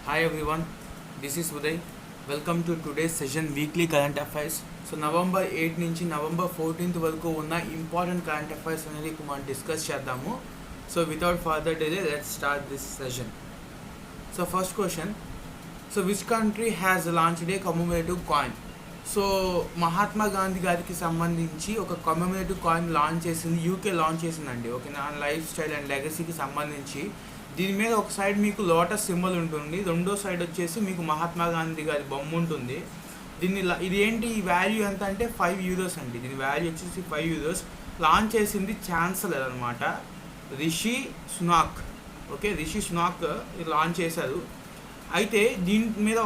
Hi everyone, this is Uday. Welcome to today's session Weekly Current Affairs. So November 8 నుంచి November 14th వరకు ఉన్న important current affairs అనేది ఇప్పుడు మనం discuss చేద్దాము. So without further delay let's start this session. So first question, so which country has launched a commemorative coin? So Mahatma Gandhi గారికి సంబంధించి ఒక కమమరేటివ్ కాయిన్ లాంచ్ చేసింది, యూకే లాంచ్ చేసిందండి. ఓకేనా, లైఫ్ స్టైల్ అండ్ లెగసీకి సంబంధించి. దీని మీద ఒక సైడ్ మీకు లోటస్ సింబల్ ఉంటుంది, రెండో సైడ్ వచ్చేసి మీకు మహాత్మా గాంధీ గారి బొమ్మ ఉంటుంది. ఇది ఏంటి, ఈ వాల్యూ ఎంత అంటే €5 అండి. దీని వాల్యూ వచ్చేసి €5. లాంచ్ చేసింది ఛాన్సలర్ అనమాట, Rishi Sunak. Okay, Rishi Sunak ఇది లాంచ్ చేశారు. అయితే దీని మీద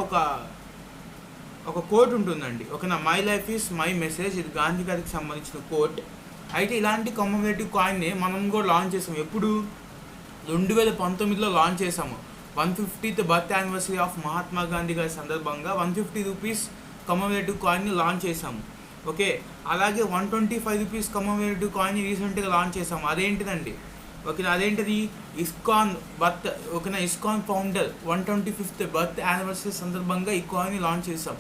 ఒక కోట్ ఉంటుందండి. ఓకేనా, my life is my message, ఇది గాంధీ గారికి సంబంధించిన కోట్. అయితే ఇలాంటి కమమరేటివ్ కాయిన్ని మనం కూడా లాంచ్ చేసాము. ఎప్పుడు? 2019లో లాంచ్ చేసాము. 150th birth anniversary of Mahatma Gandhi గారి సందర్భంగా ₹150 కమమరేటివ్ కాయిన్ని లాంచ్ చేసాము. ఓకే, అలాగే ₹125 కమమరేటివ్ కాయిన్ని రీసెంట్గా లాంచ్ చేసాము. అదేంటిదండి? ఓకేనా, అదేంటిది? ISKCON birth. ఓకేనా, ISKCON founder 125th birth anniversary సందర్భంగా ఈ కాయిన్ని లాంచ్ చేసాం.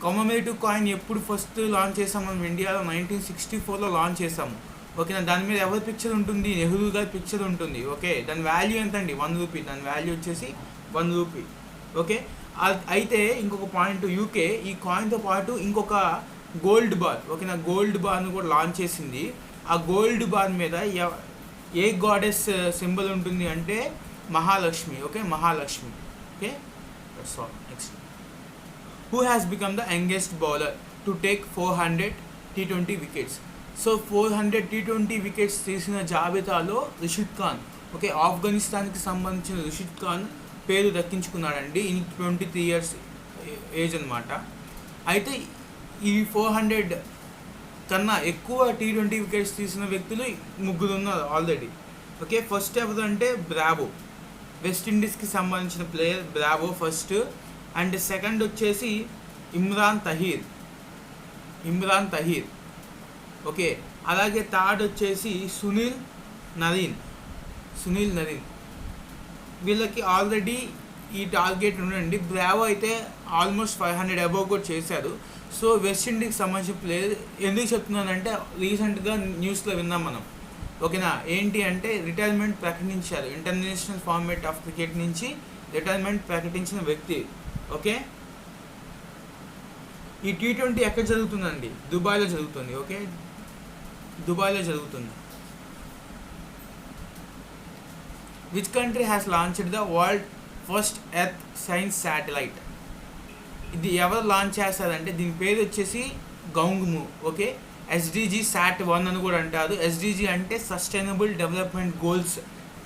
కమమరేటివ్ కాయిన్ ఎప్పుడు ఫస్ట్ లాంచ్ చేసాము మనం ఇండియాలో? 1964లో లాంచ్ చేసాము. ఓకేనా, దాని మీద ఎవరి పిక్చర్ ఉంటుంది? నెహ్రూ గారి పిక్చర్ ఉంటుంది. ఓకే, దాని వాల్యూ ఎంత అండి? ₹1. దాని వాల్యూ వచ్చేసి ₹1. ఓకే, అయితే ఇంకొక పాయింట్, యూకే ఈ కాయిన్తో పాటు ఇంకొక గోల్డ్ బార్, ఓకేనా, గోల్డ్ బార్ను కూడా లాంచ్ చేసింది. ఆ గోల్డ్ బార్ మీద ఏ గాడెస్ సింబల్ ఉంటుంది అంటే Mahalakshmi. Okay, Mahalakshmi. Okay, next, who has become the youngest bowler to take 400 T20 wickets? So 400 T20 wickets తీసిన జాబితాలో రిషిద్ ఖాన్, ఓకే, ఆఫ్ఘనిస్తాన్కి సంబంధించిన రిషిద్ ఖాన్ పేరు దక్కించుకున్నాడండి. 23 years ఏజ్ అనమాట. అయితే ఈ 400 కన్నా ఎక్కువ T20 వికెట్స్ తీసిన వ్యక్తులు 3 ఉన్నారు ఆల్రెడీ. ఓకే, ఫస్ట్ ఎవరు అంటే బ్రావో, వెస్టిండీస్కి సంబంధించిన player Bravo first. And second వచ్చేసి ఇమ్రాన్ తహీర్. ఓకే, అలాగే థర్డ్ వచ్చేసి సునీల్ నరీన్. వీళ్ళకి ఆల్రెడీ ఈ టార్గెట్ ఉండండి. బ్రావో అయితే ఆల్మోస్ట్ 500 అబోవ్ కూడా చేశారు. సో వెస్టిండీస్కి సంబంధించిన ప్లేయర్. ఎందుకు చెప్తున్నానంటే రీసెంట్గా న్యూస్లో విన్నాం మనం. ఓకేనా, ఏంటి అంటే రిటైర్మెంట్ ప్రకటించారు. ఇంటర్నేషనల్ ఫార్మాట్ ఆఫ్ క్రికెట్ నుంచి రిటైర్మెంట్ ప్రకటించిన వ్యక్తి. ఓకే, ఈ T20 ఎక్కడ జరుగుతుందండి? దుబాయ్లో జరుగుతుంది. ఓకే, దుబాయ్లో జరుగుతుంది. Which country has launched the world first earth science satellite? ఇది ఎవరు లాంచ్ చేస్తారంటే దీని పేరు వచ్చేసి గౌంగ్ము. ఓకే, SDG SAT-1 అని కూడా అంటారు. SDG అంటే సస్టైనబుల్ డెవలప్మెంట్ గోల్స్,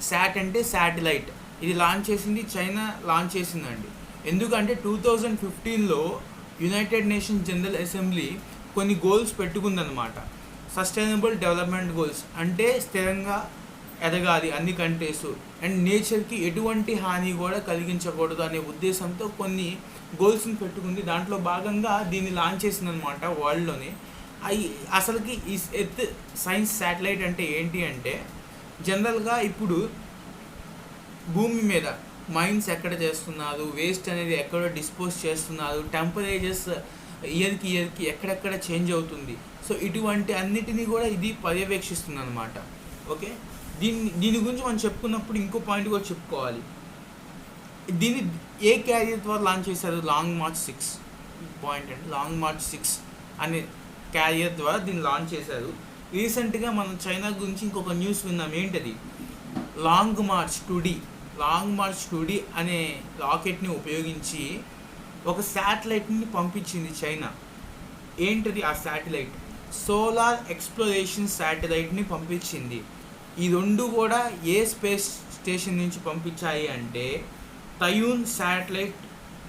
శాట్ అంటే శాటిలైట్. ఇది లాంచ్ చేసింది చైనా లాంచ్ చేసిందండి. ఎందుకంటే 2015లో యునైటెడ్ నేషన్స్ జనరల్ అసెంబ్లీ కొన్ని గోల్స్ పెట్టుకుందన్నమాట. సస్టైనబుల్ డెవలప్మెంట్ గోల్స్ అంటే స్థిరంగా ఎదగాలి అన్ని కంట్రీస్, అండ్ నేచర్కి ఎటువంటి హాని కూడా కలిగించకూడదు అనే ఉద్దేశంతో కొన్ని గోల్స్ని పెట్టుకుంది. దాంట్లో భాగంగా దీన్ని లాంచ్ చేసిందనమాట వరల్డ్లోనే. అసలుకి ఈ ఎర్త్ సైన్స్ శాటిలైట్ అంటే ఏంటి అంటే, జనరల్గా ఇప్పుడు భూమి మీద మైన్స్ ఎక్కడ చేస్తున్నారు, వేస్ట్ అనేది ఎక్కడ డిస్పోజ్ చేస్తున్నారు, టెంపరేచర్స్ ఇయర్కి ఎక్కడెక్కడ చేంజ్ అవుతుంది. సో ఇటువంటి అన్నిటినీ కూడా ఇది పర్యవేక్షిస్తుంది అనమాట. ఓకే, దీని గురించి మనం చెప్పుకున్నప్పుడు ఇంకో పాయింట్ కూడా చెప్పుకోవాలి. దీన్ని ఏ క్యారియర్ ద్వారా లాంచ్ చేశారు? లాంగ్ మార్చ్ 6 పాయింట్ అండి. లాంగ్ మార్చ్ 6 అనే క్యారియర్ ద్వారా దీన్ని లాంచ్ చేశారు. రీసెంట్గా మనం చైనా గురించి ఇంకొక న్యూస్ విన్నాం. ఏంటది? లాంగ్ మార్చ్ 2D అనే రాకెట్ని ఉపయోగించి ఒక శాటిలైట్ని పంపించింది చైనా. ఏంటది ఆ శాటిలైట్? సోలార్ ఎక్స్ప్లోరేషన్ శాటిలైట్ని పంపించింది. ఈ రెండు కూడా ఏ స్పేస్ స్టేషన్ నుంచి పంపించాయి అంటే తయూన్ శాటిలైట్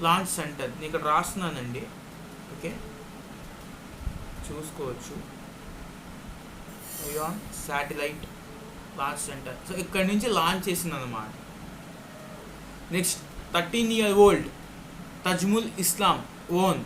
లాంచ్ సెంటర్. నేను ఇక్కడ రాస్తున్నానండి. ఓకే, చూసుకోవచ్చు. Taiyuan satellite launch centre. So ఇక్కడ నుంచి లాంచ్ చేసింది అన్నమాట. Next, 13-year-old Tajamul Islam won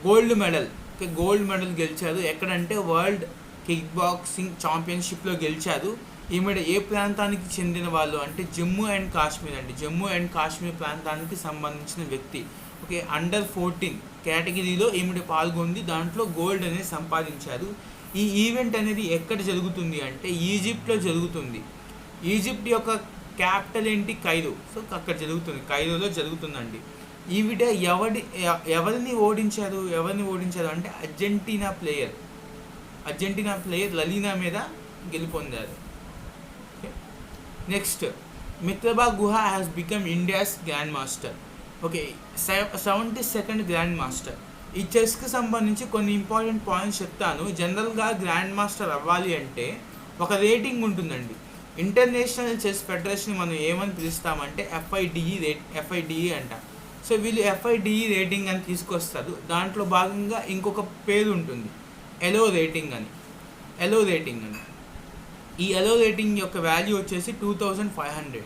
gold medal. Okay, gold medal గెలిచారు. ఎక్కడంటే వరల్డ్ కిక్ బాక్సింగ్ ఛాంపియన్షిప్లో గెలిచారు. ఈమెడ ఏ ప్రాంతానికి చెందిన వాళ్ళు అంటే జమ్మూ అండ్ కాశ్మీర్ అండి. జమ్మూ అండ్ కాశ్మీర్ ప్రాంతానికి సంబంధించిన వ్యక్తి. ఓకే, అండర్-14 కేటగిరీలో ఈమెడ పాల్గొంది. దాంట్లో గోల్డ్ అనేది సంపాదించారు. ఈ ఈవెంట్ అనేది ఎక్కడ జరుగుతుంది అంటే ఈజిప్ట్లో జరుగుతుంది. ఈజిప్ట్ యొక్క క్యాపిటల్ ఏంటి? కైరో. సో అక్కడ జరుగుతుంది, కైరోలో జరుగుతుందండి. ఈవిడ ఎవరిని ఓడించారు అంటే అర్జెంటీనా ప్లేయర్ లలీనా మీద గెలుపొందారు. నెక్స్ట్, మిత్రబా గుహ has become India's grand master. Okay, 72nd grand master. ఈ చెస్కి సంబంధించి కొన్ని ఇంపార్టెంట్ పాయింట్స్ చెప్తాను. జనరల్గా గ్రాండ్ మాస్టర్ అవ్వాలి అంటే ఒక రేటింగ్ ఉంటుందండి. ఇంటర్నేషనల్ చెస్ ఫెడరేషన్ మనం ఏమని పిలుస్తామంటే FIDE అంట. సో వీళ్ళు FIDE రేటింగ్ అని తీసుకొస్తారు. దాంట్లో భాగంగా ఇంకొక పేరు ఉంటుంది, ఎలో రేటింగ్ అని. ఈ ఎలో రేటింగ్ యొక్క వాల్యూ వచ్చేసి 2500.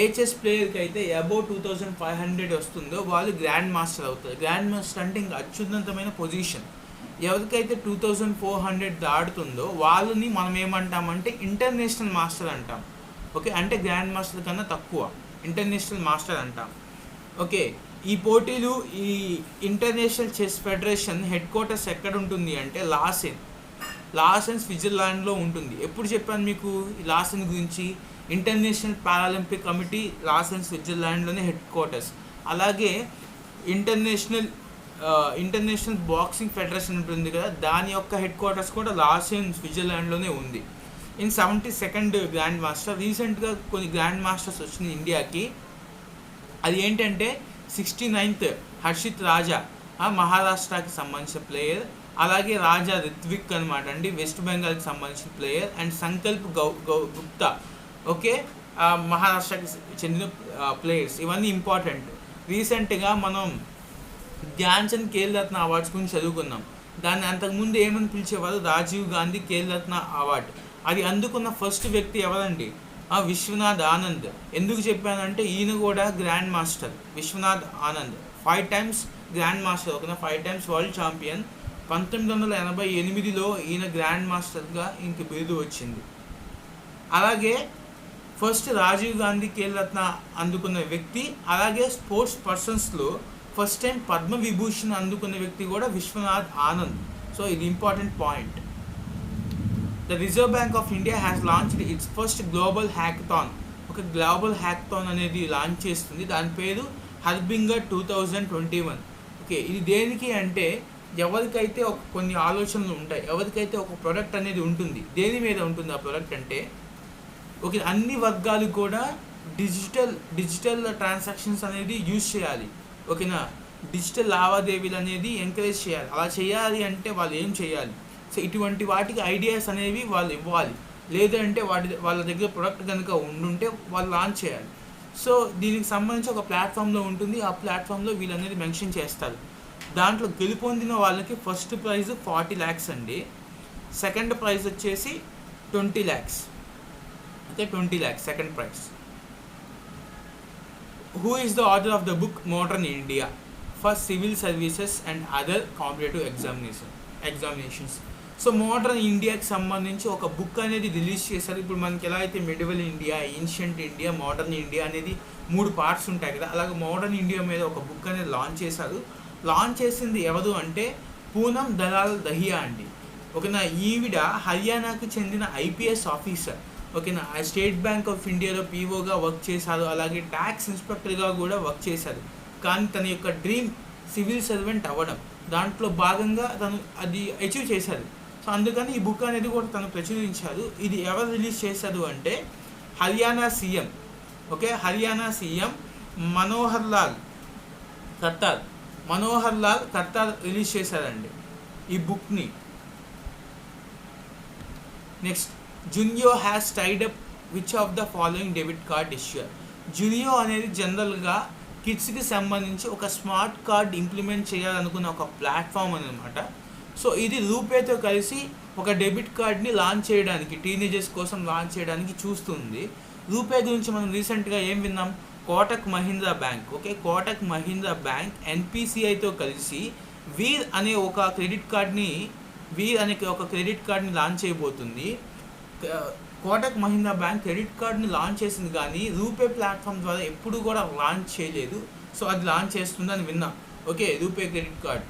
ఏ చెస్ ప్లేయర్కి అయితే అబౌవ్ 2500 వస్తుందో వాళ్ళు గ్రాండ్ మాస్టర్ అవుతారు. గ్రాండ్ మాస్టర్ అంటే ఇంకా అత్యున్నతమైన పొజిషన్. ఎవరికైతే 2400 దాటుతుందో వాళ్ళని మనం ఏమంటామంటే ఇంటర్నేషనల్ మాస్టర్ అంటాం. ఓకే, అంటే గ్రాండ్ మాస్టర్ కన్నా తక్కువ ఇంటర్నేషనల్ మాస్టర్ అంటాం. ఓకే, ఈ పోటీలు ఈ international chess federation head quarters ఎక్కడ ఉంటుంది అంటే లాసెన్ స్విట్జర్లాండ్లో ఉంటుంది. ఎప్పుడు చెప్పాను మీకు ఈ లాసెన్ గురించి? ఇంటర్నేషనల్ పారాలింపిక్ కమిటీ లాసెన్ స్విట్జర్లాండ్లోనే హెడ్ క్వార్టర్స్. అలాగే ఇంటర్నేషనల్ బాక్సింగ్ ఫెడరేషన్ ఉంటుంది కదా, దాని యొక్క హెడ్ క్వార్టర్స్ కూడా లాసెన్ స్విట్జర్లాండ్లోనే ఉంది. 72nd grand master. రీసెంట్గా కొన్ని గ్రాండ్ మాస్టర్స్ వచ్చింది ఇండియాకి. అది ఏంటంటే 69th హర్షిత్ రాజా, మహారాష్ట్రకి సంబంధించిన ప్లేయర్. అలాగే రాజా రిత్విక్ అనమాట అండి, వెస్ట్ బెంగాల్కి సంబంధించిన player. And Sankalp Gupta, okay, మహారాష్ట్రకి చెందిన ప్లేయర్స్. ఇవన్నీ ఇంపార్టెంట్. రీసెంట్గా మనం ధ్యాన్చంద్ ఖేల్ రత్న అవార్డ్స్ గురించి చదువుకున్నాం. దాన్ని అంతకుముందు ఏమని పిలిచేవారు? రాజీవ్ గాంధీ ఖేల్ రత్న అవార్డు. అది అందుకున్న ఫస్ట్ వ్యక్తి ఎవరండి? విశ్వనాథ్ ఆనంద్. ఎందుకు చెప్పానంటే ఈయన కూడా grand master. Vishwanath Anand 5 times grand master, ఒక 5 times వరల్డ్ ఛాంపియన్. 1988లో ఈయన గ్రాండ్ మాస్టర్గా ఇంక బిరుదు వచ్చింది. అలాగే ఫస్ట్ రాజీవ్ గాంధీ ఖేల్ రత్న అందుకున్న వ్యక్తి. అలాగే స్పోర్ట్స్ పర్సన్స్లో ఫస్ట్ టైం పద్మ విభూషణ్ అందుకున్న వ్యక్తి కూడా విశ్వనాథ్ ఆనంద్. సో ఇది important point. The reserve bank of India has launched its first global hackathon. ఒక గ్లోబల్ హ్యాకథాన్ అనేది లాంచ్ చేస్తుంది. దాని పేరు హర్బింగర్ 2021. ఓకే, ఇది దేనికి అంటే ఎవరికైతే కొన్ని ఆలోచనలు ఉంటాయి, ఎవరికైతే ఒక ప్రోడక్ట్ అనేది ఉంటుంది. దేని మీద ఉంటుంది ఆ ప్రోడక్ట్ అంటే, ఓకే, అన్ని వర్గాలు కూడా డిజిటల్ ట్రాన్సాక్షన్స్ అనేది యూజ్ చేయాలి. ఓకేనా, డిజిటల్ లావాదేవీలు అనేది ఎంకరేజ్ చేయాలి. అలా చేయాలి అంటే వాళ్ళు ఏం చేయాలి? సో ఇటువంటి వాటికి ఐడియాస్ అనేవి వాళ్ళు ఇవ్వాలి. లేదంటే వాళ్ళ దగ్గర ప్రొడక్ట్ కనుక ఉండుంటే వాళ్ళు లాంచ్ చేయాలి. సో దీనికి సంబంధించి ఒక ప్లాట్ఫామ్లో ఉంటుంది. ఆ ప్లాట్ఫామ్లో వీళ్ళనేది మెన్షన్ చేస్తారు. దాంట్లో గెలుపొందిన వాళ్ళకి ఫస్ట్ ప్రైజ్ 40 lakhs అండి. సెకండ్ ప్రైజ్ వచ్చేసి 20 lakhs. Okay, 20 lakhs second prize. Who is the author of the book Modern India for Civil Services and Other Competitive Examinations? So modern ఇండియాకి సంబంధించి ఒక బుక్ అనేది రిలీజ్ చేశారు. ఇప్పుడు మనకి ఎలా అయితే medieval India, ancient India, modern India అనేది 3 parts ఉంటాయి కదా, అలాగే మోడర్న్ ఇండియా మీద ఒక బుక్ అనేది లాంచ్ చేశారు. లాంచ్ చేసింది ఎవరు అంటే పూనం దలాల్ దహియా అండి. ఓకేనా, ఈవిడ హర్యానాకు చెందిన IPS ఆఫీసర్. ఓకేనా, స్టేట్ బ్యాంక్ ఆఫ్ ఇండియాలో POగా వర్క్ చేశారు. అలాగే ట్యాక్స్ ఇన్స్పెక్టర్గా కూడా వర్క్ చేశారు. కానీ తన యొక్క డ్రీమ్ సివిల్ సర్వెంట్ అవ్వడం, దాంట్లో భాగంగా తను అది అచీవ్ చేశారు. సో అందుకని ఈ బుక్ అనేది కూడా తను ప్రచురించారు. ఇది ఎవరు రిలీజ్ చేశారు అంటే Haryana CM. Okay, Haryana CM Manohar Lal Khattar release చేశారండి ఈ బుక్ని. Next, Junio has tied up which of the following debit card issuer. Junio అనేది జనరల్గా కిడ్స్కి సంబంధించి ఒక స్మార్ట్ కార్డ్ ఇంప్లిమెంట్ చేయాలనుకున్న ఒక ప్లాట్ఫామ్ అనమాట. సో ఇది రూపేతో కలిసి ఒక డెబిట్ కార్డ్ని లాంచ్ చేయడానికి, టీనేజర్స్ కోసం లాంచ్ చేయడానికి చూస్తుంది. రూపే గురించి మనం రీసెంట్గా ఏం విన్నాం? Kotak Mahindra bank. Okay, Kotak Mahindra bank NPCIతో కలిసి వీర్ అనే ఒక క్రెడిట్ కార్డ్ని లాంచ్ చేయబోతుంది. కోటక్ మహీంద్రా బ్యాంక్ క్రెడిట్ కార్డ్ని లాంచ్ చేసింది, కానీ రూపే ప్లాట్ఫామ్ ద్వారా ఎప్పుడు కూడా లాంచ్ చేయలేదు. సో అది లాంచ్ చేస్తుందని విన్నాం. Okay, RuPay credit card.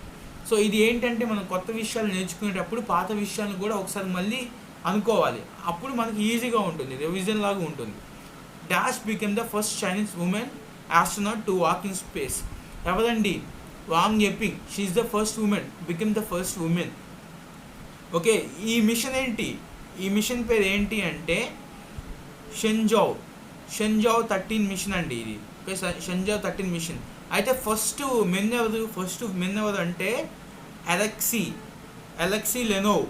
So ఇది ఏంటంటే మనం కొత్త విషయాలు నేర్చుకునేటప్పుడు పాత విషయాలను కూడా ఒకసారి మళ్ళీ అనుకోవాలి, అప్పుడు మనకి ఈజీగా ఉంటుంది, రివిజన్ లాగా ఉంటుంది. Dash became the first Chinese women astronaut to walk in space. ఎవరండి? Wang Yaping. She is the first women, became the first women. Okay, ఈ మిషన్ ఏంటి? ఈ మిషన్ పేరు ఏంటి అంటే షెంజావ్ 13 మిషన్ అండి ఇది. Okay, Shenzhou 13 mission. అయితే ఫస్ట్ మెన్ ఎవరు అంటే అలెక్సీ లెనోవ్.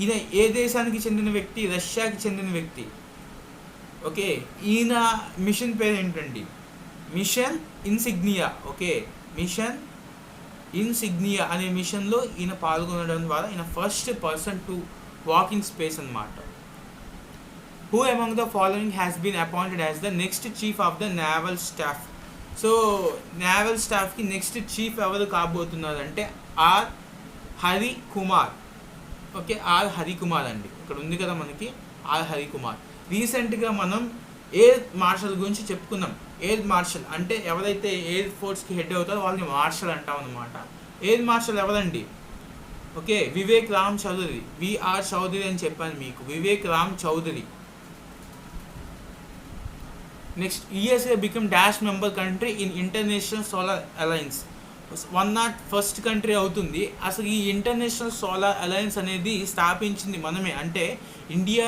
ఈయన ఏ దేశానికి చెందిన వ్యక్తి? రష్యాకి చెందిన వ్యక్తి. ఓకే, ఈయన మిషన్ పేరు ఏంటండి? Mission insignia. Okay, mission insignia అనే మిషన్లో ఈయన పాల్గొనడం ద్వారా ఈయన first person to walk in space అన్నమాట. Who among the following has been appointed as the next chief of the naval staff. So naval స్టాఫ్కి నెక్స్ట్ చీఫ్ ఎవరు కాబోతున్నారంటే R Harikumar. Okay, R Harikumar అండి. ఇక్కడ ఉంది కదా మనకి ఆర్ హరికుమార్. రీసెంట్గా మనం ఎయిర్ మార్షల్ గురించి చెప్పుకున్నాం. ఎయిర్ మార్షల్ అంటే ఎవరైతే ఎయిర్ ఫోర్స్కి హెడ్ అవుతారో వాళ్ళని మార్షల్ అంటాం అన్నమాట. ఎయిర్ మార్షల్ ఎవరండి? ఓకే, వివేక్ రామ్ చౌదరి. విఆర్ చౌదరి అని చెప్పాను మీకు, Vivek Ram Chaudhari. Next, USA become dash member country in international solar alliance. 101st country అవుతుంది. అసలు ఈ ఇంటర్నేషనల్ సోలార్ అలయన్స్ అనేది స్థాపించింది మనమే. అంటే ఇండియా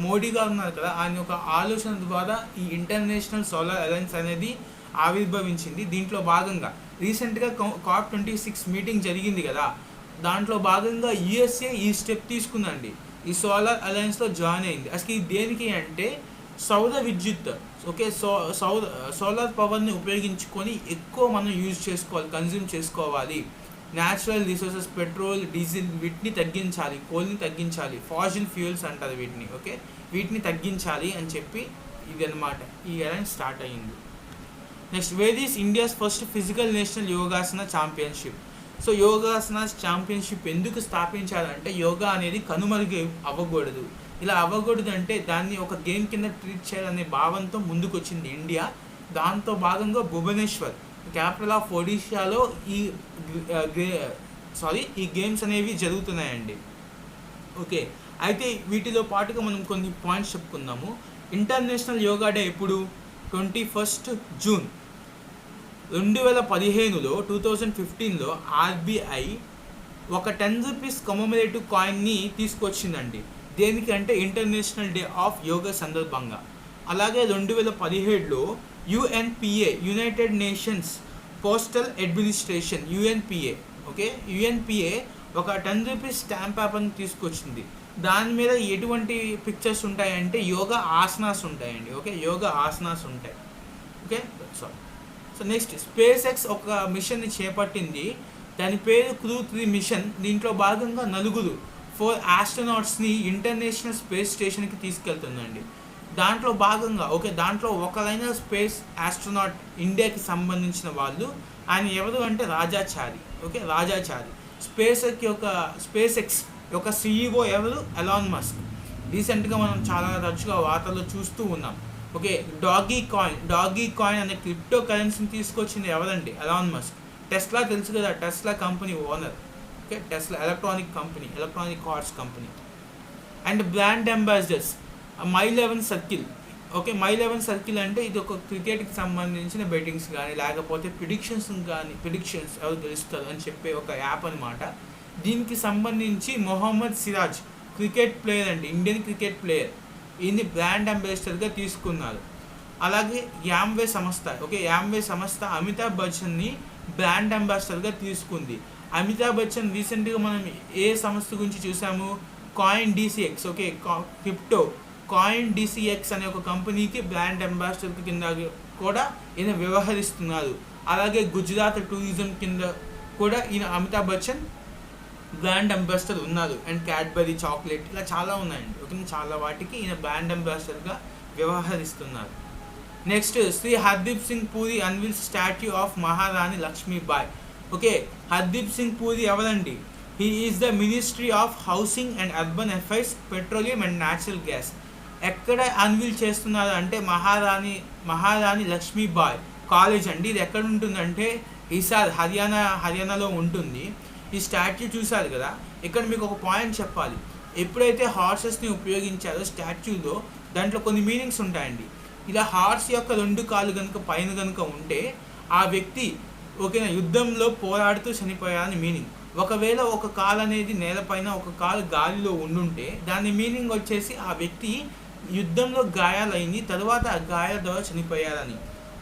మోడీ గారు ఉన్నారు కదా, ఆయన ఒక ఆలోచన ద్వారా ఈ ఇంటర్నేషనల్ సోలార్ అలయన్స్ అనేది ఆవిర్భవించింది. దీంట్లో భాగంగా రీసెంట్గా COP26 మీటింగ్ జరిగింది కదా, దాంట్లో భాగంగా యుఎస్ఏ ఈ స్టెప్ తీసుకుందండి, ఈ సోలార్ అలయన్స్లో జాయిన్ అయింది. అసలు ఇది దేనికి అంటే సౌర విద్యుత్. ఓకే, సోలార్ పవర్ని ఉపయోగించుకొని ఎక్కువ మనం యూజ్ చేసుకోవాలి, కన్జ్యూమ్ చేసుకోవాలి. న్యాచురల్ రిసోర్సెస్, పెట్రోల్, డీజిల్ వీటిని తగ్గించాలి, కోల్ని తగ్గించాలి, ఫాసిల్ ఫ్యూయల్స్ అంటారు వీటిని. ఓకే, వీటిని తగ్గించాలి అని చెప్పి ఇది అనమాట ఈ అలయన్స్ స్టార్ట్ అయ్యింది. Next, where is India's first physical national yogasana championship. So yogasana championship ఎందుకు స్థాపించాలంటే యోగా అనేది కనుమరుగు అవ్వకూడదు. ఇలా అవ్వకూడదు అంటే దాన్ని ఒక గేమ్ కింద ట్రీట్ చేయాలనే భావంతో ముందుకు వచ్చింది ఇండియా. దాంతో భాగంగా భువనేశ్వర్, క్యాపిటల్ ఆఫ్ ఒడిషాలో ఈ గేమ్స్ అనేవి జరుగుతున్నాయండి. ఓకే, అయితే వీటిలో పాటుగా మనం కొన్ని పాయింట్స్ చెప్పుకుందాము. ఇంటర్నేషనల్ యోగా డే ఎప్పుడు? 21 జూన్ 2015లో 2015లో RBI ఒక 10 రూపీస్ కమోమరేటివ్ కాయిన్ని తీసుకొచ్చిందండి. దేనికి అంటే ఇంటర్నేషనల్ డే ఆఫ్ యోగా సందర్భంగా. అలాగే 2017లో UNPA, United nations postal administration, UNPA. Okay, UNPA ఒక 10 రూపీస్ స్టాంప్ పేపర్ని తీసుకొచ్చింది. దాని మీద ఎటువంటి పిక్చర్స్ ఉంటాయంటే యోగా ఆసనాస్ ఉంటాయండి. ఓకే, యోగా ఆసనాస్ ఉంటాయి. Okay, so next, space X ఒక మిషన్ని చేపట్టింది, దాని పేరు క్రూ 3 మిషన్. దీంట్లో భాగంగా 4 ఆస్ట్రోనాట్స్ని ఇంటర్నేషనల్ స్పేస్ స్టేషన్కి తీసుకెళ్తుందండి. దాంట్లో భాగంగా దాంట్లో ఒకరైన స్పేస్ ఆస్ట్రోనాట్ ఇండియాకి సంబంధించిన వాళ్ళు. ఆయన ఎవరు అంటే Raja Chari. Okay, Raja Chari. Space X యొక్క CEO ఎవరు? Elon Musk. రీసెంట్గా మనం చాలా తరచుగా వార్తల్లో చూస్తూ ఉన్నాం. ఓకే, డాగీ కాయిన్ అనే క్రిప్టో కరెన్సీని తీసుకొచ్చింది ఎవరండి? Elon Musk. టెస్లా తెలుసు కదా, Tesla company owner. Okay, Tesla electronic cars company. And brand ambassadors my 11 circle. Okay, my 11 circle అంటే ఇది ఒక క్రికెట్కి సంబంధించిన బెట్టింగ్స్ కానీ లేకపోతే ప్రిడిక్షన్స్ ఎవరు గెలుస్తారు అని చెప్పే ఒక యాప్ అనమాట. దీనికి సంబంధించి మొహమ్మద్ సిరాజ్ క్రికెట్ ప్లేయర్ అండి, ఇండియన్ క్రికెట్ ప్లేయర్, ఈయన్ని బ్రాండ్ అంబాసిడర్గా తీసుకున్నారు. అలాగే యామ్వే సంస్థ అమితాబ్ బచ్చన్ని బ్రాండ్ అంబాసిడర్గా తీసుకుంది. అమితాబ్ బచ్చన్ రీసెంట్గా మనం ఏ సంస్థ గురించి చూసాము? Coin DCX. Okay, crypto coin DCX అనే ఒక కంపెనీకి బ్రాండ్ అంబాసిడర్ కింద కూడా ఈయన వ్యవహరిస్తున్నారు. అలాగే గుజరాత్ టూరిజం కింద కూడా ఈయన అమితాబ్ బచ్చన్ బ్రాండ్ అంబాసిడర్ ఉన్నారు. అండ్ క్యాడ్బరీ చాక్లెట్, ఇలా చాలా ఉన్నాయండి. ఓకే, చాలా వాటికి ఈయన బ్రాండ్ అంబాసిడర్గా వ్యవహరిస్తున్నారు. Next, Shri Hardeep Singh Puri unveils statue of Maharani Lakshmibai. Okay, Hardeep Singh Puri ఎవరండి? He is the ministry of housing and urban affairs, petroleum and natural gas. ఎక్కడ అన్వీల్ చేస్తున్నారు అంటే మహారాణి లక్ష్మీబాయ్ కాలేజ్ అండి. ఇది ఎక్కడ ఉంటుందంటే హిసార్, హర్యానాలో ఉంటుంది. ఈ స్టాచ్యూ చూసారు కదా. ఇక్కడ మీకు ఒక పాయింట్ చెప్పాలి. ఎప్పుడైతే హార్సెస్ని ఉపయోగించారో స్టాచ్యూలో, దాంట్లో కొన్ని మీనింగ్స్ ఉంటాయండి. ఇలా హార్స్ యొక్క 2 కాళ్ళు కనుక పైన కనుక ఉంటే ఆ వ్యక్తి ఓకేనా యుద్ధంలో పోరాడుతూ చనిపోయారని మీనింగ్. ఒకవేళ ఒక కాలు అనేది నేలపైన, ఒక కాలు గాలిలో ఉండుంటే దాని మీనింగ్ వచ్చేసి ఆ వ్యక్తి యుద్ధంలో గాయాలైంది, తర్వాత ఆ గాయాల ద్వారా చనిపోయారని.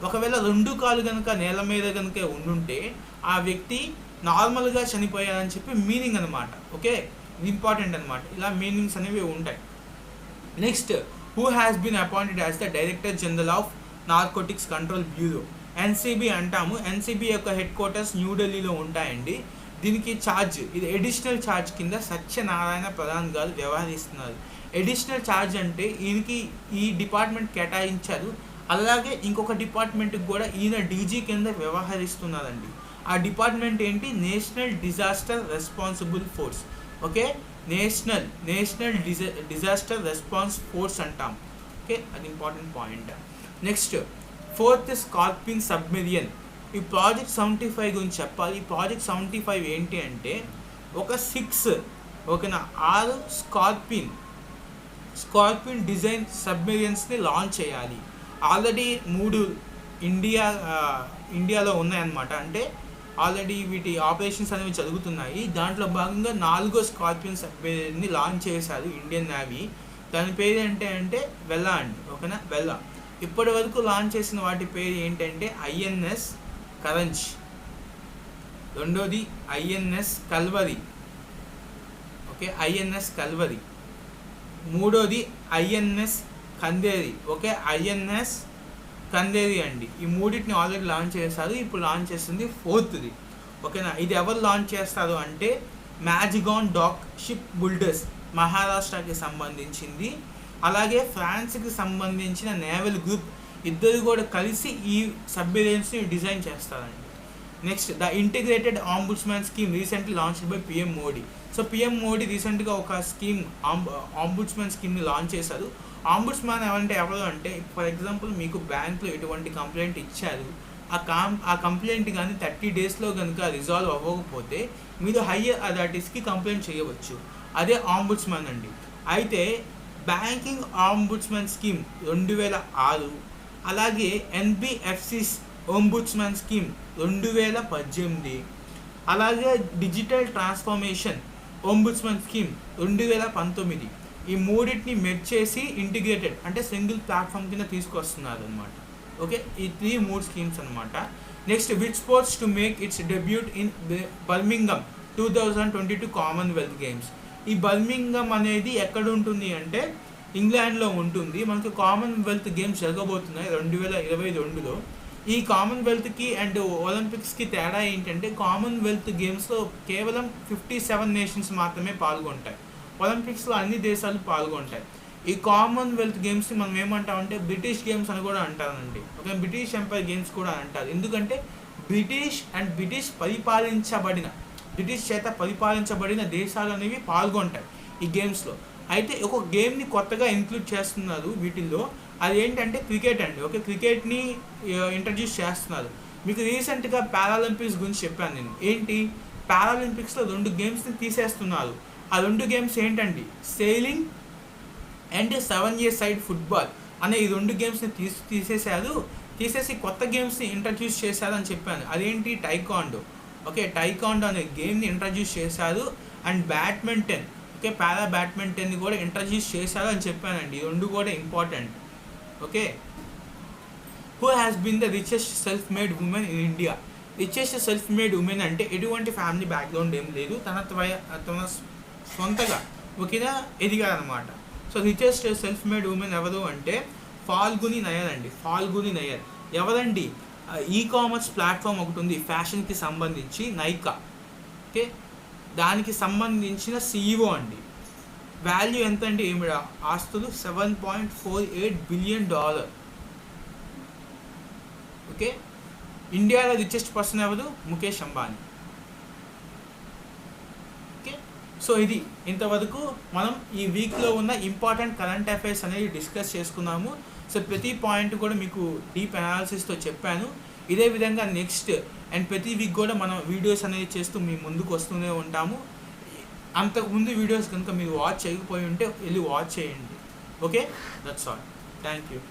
ఒకవేళ 2 కాళ్ళు కనుక నేల మీద కనుక ఉండుంటే ఆ వ్యక్తి నార్మల్గా చనిపోయారని చెప్పి మీనింగ్ అనమాట. ఓకే, ఇంపార్టెంట్ అనమాట. ఇలా మీనింగ్స్ అనేవి ఉంటాయి. Next, who has been appointed as the director general of narcotics control bureau, NCB అంటాము. ఎన్సీబీ యొక్క హెడ్ క్వార్టర్స్ న్యూఢిల్లీలో ఉంటాయండి. దీనికి ఛార్జ్, ఇది ఎడిషనల్ ఛార్జ్ కింద సత్యనారాయణ ప్రధాన్ గారు వ్యవహరిస్తున్నారు. ఎడిషనల్ ఛార్జ్ అంటే ఈయనకి ఈ డిపార్ట్మెంట్ కేటాయించారు. అలాగే ఇంకొక డిపార్ట్మెంట్కి కూడా ఈయన డీజీ కింద వ్యవహరిస్తున్నారండి. ఆ డిపార్ట్మెంట్ ఏంటి? National disaster responsible force. Okay, national disaster response force అంటాం. ఓకే, అది important point. Next, 4th Scorpene submarine. ఈ ప్రాజెక్ట్ 75 గురించి చెప్పాలి. ఈ ప్రాజెక్ట్ 75 ఏంటి అంటే ఒక 6 ఓకేనా 6 స్కార్పిన్ డిజైన్ సబ్మెరియన్స్ని లాంచ్ చేయాలి. ఆల్రెడీ 3 ఇండియాలో ఉన్నాయన్నమాట. అంటే ఆల్రెడీ వీటి ఆపరేషన్స్ అనేవి జరుగుతున్నాయి. దాంట్లో భాగంగా 4వ స్కార్పియన్ సబ్మెరీన్ని లాంచ్ చేశారు ఇండియన్ నేవీ. దాని పేరు అంటే వెల్లా అండి. ఓకేనా, వెల్లా. ఇప్పటి వరకు లాంచ్ చేసిన వాటి పేరు ఏంటంటే ఐఎన్ఎస్ కరంచ్, రెండోది INS Kalvari, okay INS Kalvari, మూడోది INS Khanderi, okay INS Khanderi అండి. ఈ మూడింటిని ఆల్రెడీ లాంచ్ చేస్తారు. ఇప్పుడు లాంచ్ చేస్తుంది 4th. ఓకేనా, ఇది ఎవరు లాంచ్ చేస్తారు అంటే మ్యాజిగాన్ డాక్ షిప్ బిల్డర్స్, మహారాష్ట్రకి సంబంధించింది. అలాగే ఫ్రాన్స్కి సంబంధించిన నేవల్ గ్రూప్, ఇద్దరు కూడా కలిసి ఈ సబ్మెరీన్స్ని డిజైన్ చేస్తారండి. Next, the integrated ombudsman scheme recently launched by PM Modi. So PM Modi రీసెంట్గా ఒక స్కీమ్ ఆంబుడ్స్మెన్ స్కీమ్ని లాంచ్ చేశారు. ఆంబుడ్స్మెన్ ఎవరు అంటే ఫర్ ఎగ్జాంపుల్ మీకు బ్యాంక్లో ఎటువంటి కంప్లైంట్ ఇచ్చారు, ఆ కంప్లైంట్ కానీ 30 డేస్లో కనుక రిజాల్వ్ అవ్వకపోతే మీరు హయ్యర్ అథారిటీస్కి కంప్లైంట్ చేయవచ్చు. అదే ఆంబుడ్స్మెన్ అండి. అయితే బ్యాంకింగ్ ఆంబుడ్స్మెన్ స్కీమ్ 2006, అలాగే ఎన్బిఎఫ్సిస్ ఆంబుడ్స్మెన్ స్కీమ్ 2018, అలాగే డిజిటల్ ట్రాన్స్ఫర్మేషన్ ఆంబుడ్స్మెన్ స్కీమ్ 2019. ఈ మూడింటిని మెర్జ్ చేసి ఇంటిగ్రేటెడ్ అంటే సింగిల్ ప్లాట్ఫామ్ కింద తీసుకొస్తున్నారు అనమాట. ఓకే, ఈ 3 స్కీమ్స్ అనమాట. Next, which sports to make its debut in Birmingham 2022 Commonwealth games. ఈ బర్మింగమ్ అనేది ఎక్కడ ఉంటుంది అంటే ఇంగ్లాండ్లో ఉంటుంది. మనకు కామన్వెల్త్ గేమ్స్ జరగబోతున్నాయి 2022లో. ఈ కామన్వెల్త్కి అండ్ ఒలింపిక్స్కి తేడా ఏంటంటే కామన్వెల్త్ గేమ్స్లో కేవలం 57 నేషన్స్ మాత్రమే పాల్గొంటాయి. ఒలింపిక్స్లో అన్ని దేశాలు పాల్గొంటాయి. ఈ కామన్వెల్త్ గేమ్స్ని మనం ఏమంటామంటే బ్రిటిష్ గేమ్స్ అని కూడా అంటారండి. ఓకే, బ్రిటిష్ ఎంపైర్ గేమ్స్ కూడా అంటారు. ఎందుకంటే బ్రిటిష్ చేత పరిపాలించబడిన దేశాలు అనేవి పాల్గొంటాయి ఈ గేమ్స్లో. అయితే ఒక గేమ్ని కొత్తగా ఇంక్లూడ్ చేస్తున్నారు వీటిల్లో. అది ఏంటంటే క్రికెట్ అండి. ఓకే, క్రికెట్ని ఇంట్రడ్యూస్ చేస్తున్నారు. మీకు రీసెంట్గా పారాలింపిక్స్ గురించి చెప్పాను నేను. ఏంటి, పారాలింపిక్స్లో 2 గేమ్స్ని తీసేస్తున్నారు. ఆ 2 గేమ్స్ ఏంటండి, సెయిలింగ్ అండ్ 7-a-side ఫుట్బాల్ అనే ఈ 2 గేమ్స్ని తీసేసి కొత్త గేమ్స్ని ఇంట్రడ్యూస్ చేశారు అని చెప్పాను. అదేంటి, టైకాండో. ఓకే, టైకాండో అనే గేమ్ని ఇంట్రడ్యూస్ చేశారు. అండ్ బ్యాడ్మింటన్, ఓకే పారా బ్యాడ్మింటన్ని కూడా ఇంట్రడ్యూస్ చేశారు అని చెప్పానండి. ఈ 2 కూడా important. Okay, who has been the richest self made women in India. Richest self made women అంటే ఎటువంటి ఫ్యామిలీ బ్యాక్గ్రౌండ్ ఏం లేదు, తన సొంతగా ఓకేనా ఎదిగారనమాట. So richest self made women ఎవరు అంటే ఫాల్గుని నయర్ అండి. ఫాల్గుని నయర్ ఎవరండి, ఈ-కామర్స్ ప్లాట్ఫామ్ ఒకటి ఉంది ఫ్యాషన్కి సంబంధించి, నైకా. ఓకే, దానికి సంబంధించిన CEO అండి. వాల్యూ ఎంత అండి, ఏమిడ ఆస్తులు $7.48 బిలియన్. ఓకే, ఇండియాలో రిచెస్ట్ పర్సన్ ఎవరు, ముఖేష్ అంబానీ. ఓకే, సో ఇది ఇంతవరకు మనం ఈ వీక్లో ఉన్న ఇంపార్టెంట్ కరెంట్ అఫైర్స్ అనేది డిస్కస్ చేసుకున్నాము. సో ప్రతి పాయింట్ కూడా మీకు డీప్ అనాలిసిస్తో చెప్పాను. ఇదే విధంగా నెక్స్ట్ అండ్ ప్రతి వీక్ కూడా మనం వీడియోస్ అనేది చేస్తూ మీ ముందుకు వస్తూనే ఉంటాము. అంతకుముందు వీడియోస్ కనుక మీరు వాచ్ చేయకపోయి ఉంటే వెళ్ళి వాచ్ చేయండి. Okay, that's all. Thank you.